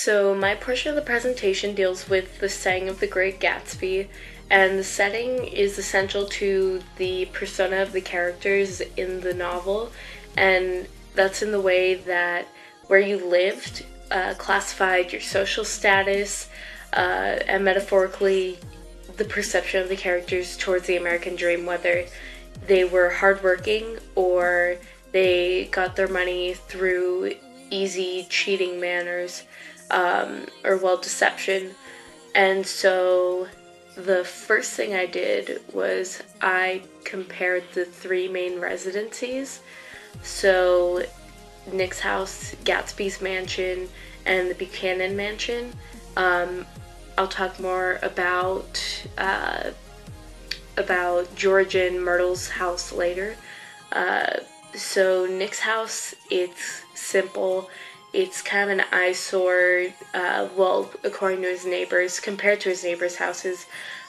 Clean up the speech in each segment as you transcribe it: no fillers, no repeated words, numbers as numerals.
So my portion of the presentation deals with the setting of The Great Gatsby, and the setting is essential to the persona of the characters in the novel, and that's in the way that where you lived classified your social status, and metaphorically the perception of the characters towards the American dream, whether they were hardworking or they got their money through easy cheating manners, or deception. And so the first thing I did was I compared the three main residencies. So Nick's house, Gatsby's mansion, and the Buchanan mansion. I'll talk more about George and Myrtle's house later. So Nick's house, it's simple. It's kind of an eyesore, according to his neighbors, compared to his neighbors' houses.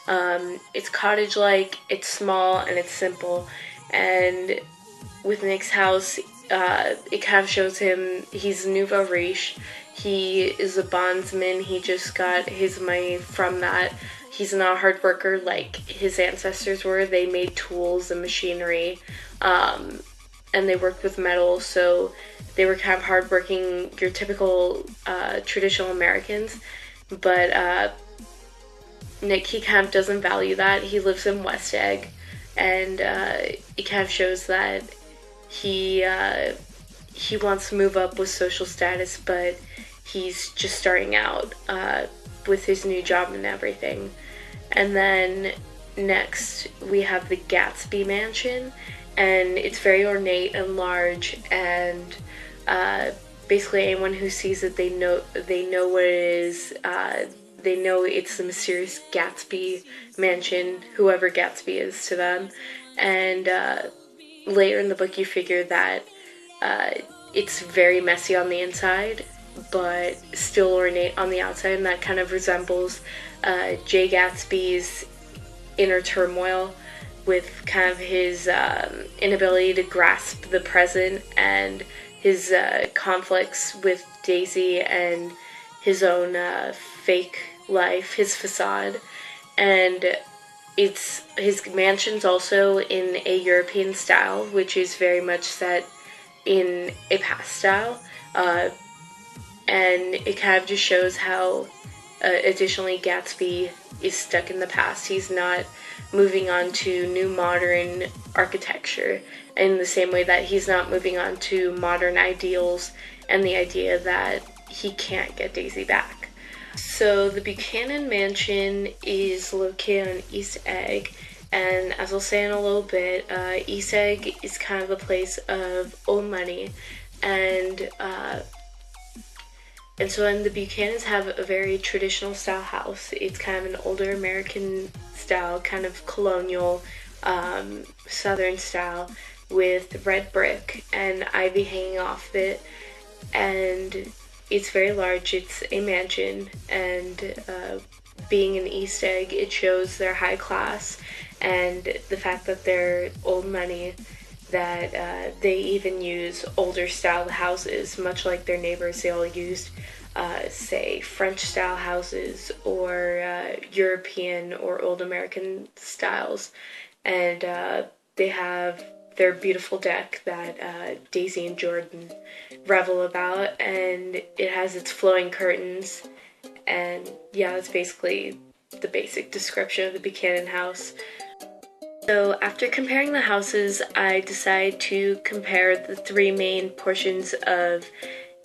It's cottage-like, it's small, and it's simple. And with Nick's house, it kind of shows him he's nouveau riche. He is a bondsman. He just got his money from that. He's not a hard worker like his ancestors were. They made tools and machinery, and they worked with metal, so they were kind of hardworking, your typical traditional Americans. But Nick, he kind of doesn't value that. He lives in West Egg, and it kind of shows that he wants to move up with social status, but he's just starting out with his new job and everything. And then next we have the Gatsby mansion, and it's very ornate and large, and basically anyone who sees it, they know what it is. They know it's the mysterious Gatsby mansion, whoever Gatsby is to them. And later in the book you figure that it's very messy on the inside, but still ornate on the outside, and that kind of resembles Jay Gatsby's inner turmoil, with kind of his inability to grasp the present, and his conflicts with Daisy, and his own fake life, his facade. And his mansion's also in a European style, which is very much set in a past style, and it kind of just shows how additionally Gatsby is stuck in the past. He's not moving on to new modern architecture in the same way that he's not moving on to modern ideals and the idea that he can't get Daisy back. So the Buchanan mansion is located on East Egg, and as I'll say in a little bit, East Egg is kind of a place of old money, and so the Buchanans have a very traditional style house. It's kind of an older American style, kind of colonial, southern style, with red brick and ivy hanging off it, and it's very large. It's a mansion, and being in East Egg, it shows their high class and the fact that they're old money, that they even use older style houses, much like their neighbors. They all used, say, French style houses, or European or old American styles. And they have their beautiful deck that Daisy and Jordan revel about, and it has its flowing curtains. And yeah, that's basically the basic description of the Buchanan house. So after comparing the houses, I decided to compare the three main portions of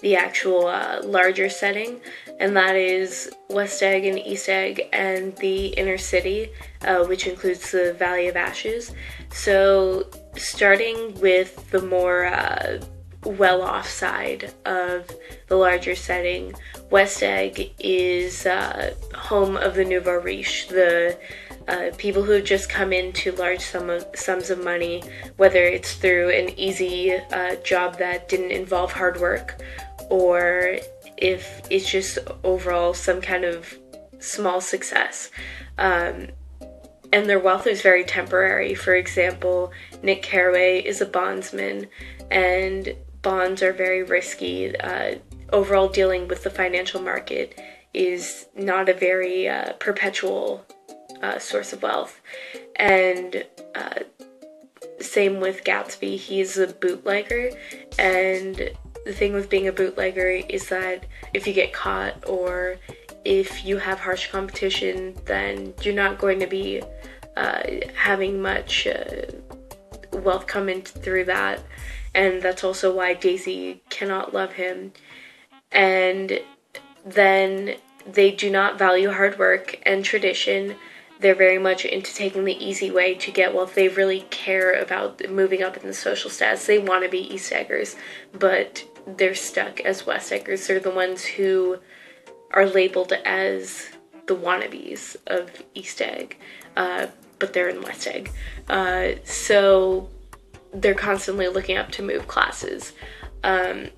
the actual larger setting, and that is West Egg and East Egg and the inner city, which includes the Valley of Ashes. So starting with the more well-off side of the larger setting, West Egg is home of the nouveau riche, the people who have just come into large sums of money, whether it's through an easy job that didn't involve hard work, or if it's just overall some kind of small success. And their wealth is very temporary. For example, Nick Carraway is a bondsman, and bonds are very risky. overall dealing with the financial market is not a very perpetual source of wealth. And same with Gatsby, he's a bootlegger, and the thing with being a bootlegger is that if you get caught or if you have harsh competition, then you're not going to be having much wealth come in through that. And that's also why Daisy cannot love him. And then they do not value hard work and tradition. They're very much into taking the easy way to get wealth. They really care about moving up in the social status. They want to be East Eggers, but they're stuck as West Eggers. They're the ones who are labeled as the wannabes of East Egg, but they're in West Egg. So they're constantly looking up to move classes. And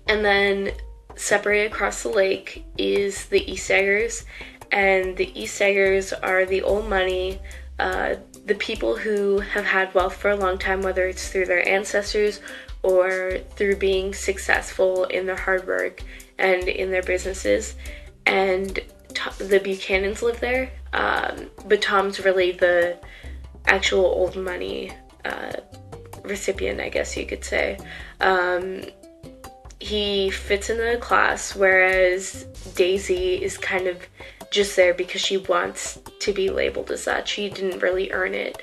then separated across the lake is the East Eggers, and the East Eggers are the old money, the people who have had wealth for a long time, whether it's through their ancestors or through being successful in their hard work and in their businesses. And the Buchanans live there, but Tom's really the actual old money recipient, I guess you could say. He fits into the class, whereas Daisy is kind of just there because she wants to be labeled as that. She didn't really earn it.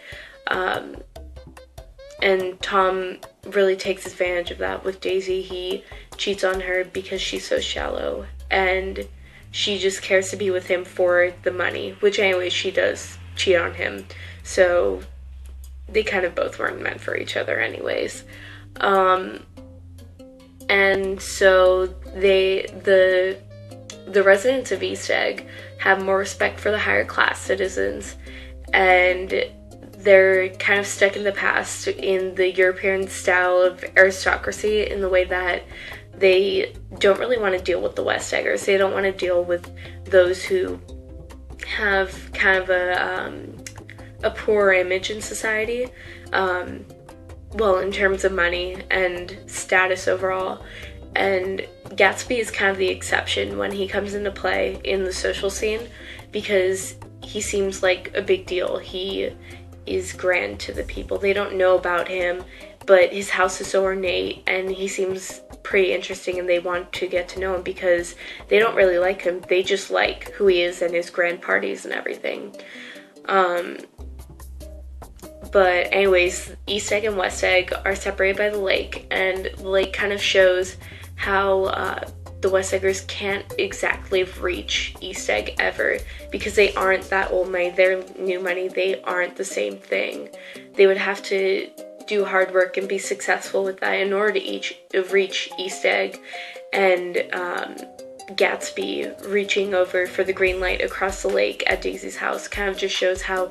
And Tom really takes advantage of that with Daisy. He cheats on her because she's so shallow, and she just cares to be with him for the money, which anyway, she does cheat on him. So they kind of both weren't meant for each other anyways. And so the residents of East Egg have more respect for the higher class citizens, and they're kind of stuck in the past in the European style of aristocracy, in the way that they don't really want to deal with the West Eggers. They don't want to deal with those who have kind of a poor image in society, well, in terms of money and status overall. And Gatsby is kind of the exception when he comes into play in the social scene, because he seems like a big deal. He is grand to the people. They don't know about him, but his house is so ornate and he seems pretty interesting, and they want to get to know him because they don't really like him. They just like who he is and his grand parties and everything. But anyways, East Egg and West Egg are separated by the lake, and the lake kind of shows how the West Eggers can't exactly reach East Egg ever, because they aren't that old money. They're new money. They aren't the same thing. They would have to do hard work and be successful with that in order to reach East Egg. And Gatsby reaching over for the green light across the lake at Daisy's house kind of just shows how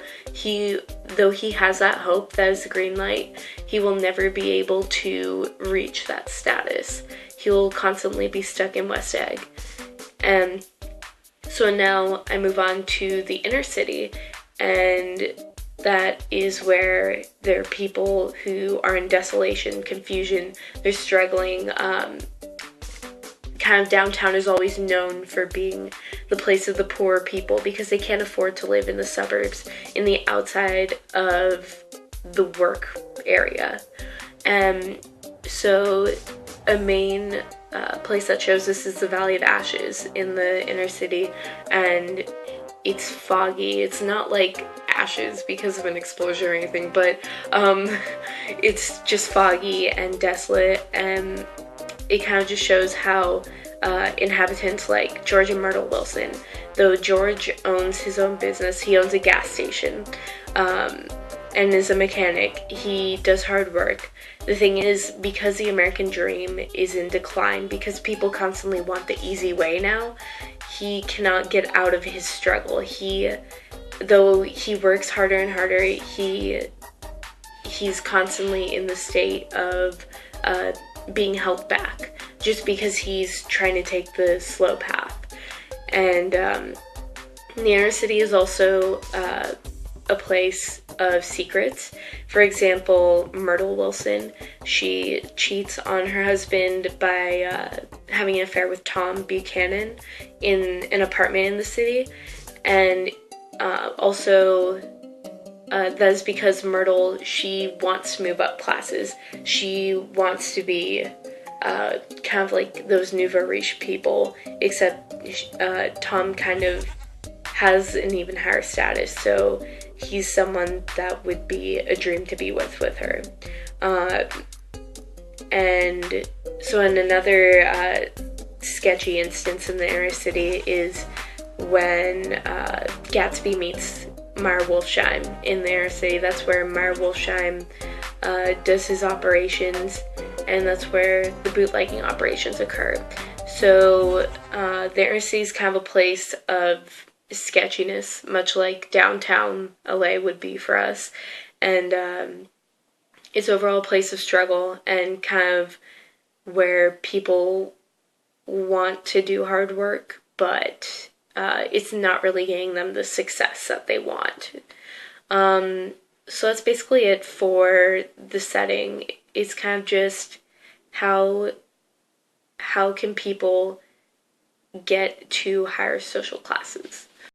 though he has that hope that is the green light, he will never be able to reach that status. He'll constantly be stuck in West Egg. And so now I move on to the inner city, and that is where there are people who are in desolation, confusion, they're struggling. Kind of downtown is always known for being the place of the poor people because they can't afford to live in the suburbs, in the outside of the work area. So a main place that shows this is the Valley of Ashes in the inner city, and it's foggy. It's not like ashes because of an explosion or anything, but it's just foggy and desolate, and it kind of just shows how inhabitants like George and Myrtle Wilson, though George owns his own business, he owns a gas station, and is a mechanic, he does hard work. The thing is, because the American dream is in decline, because people constantly want the easy way now, he cannot get out of his struggle. Though he works harder and harder, he's constantly in the state of being held back, just because he's trying to take the slow path. And the inner city is also a place of secrets. For example, Myrtle Wilson, she cheats on her husband by having an affair with Tom Buchanan in an apartment in the city. And also, that is because Myrtle, she wants to move up classes. She wants to be kind of like those nouveau riche people, except Tom kind of has an even higher status, so he's someone that would be a dream to be with her. And so in another sketchy instance in the inner city is when Gatsby meets Meyer Wolfsheim in the inner city. That's where Meyer Wolfsheim does his operations, and that's where the bootlegging operations occur. So the inner city is kind of a place of sketchiness, much like downtown LA would be for us, and it's overall a place of struggle and kind of where people want to do hard work, but it's not really getting them the success that they want. So that's basically it for the setting. It's kind of just how can people get to higher social classes.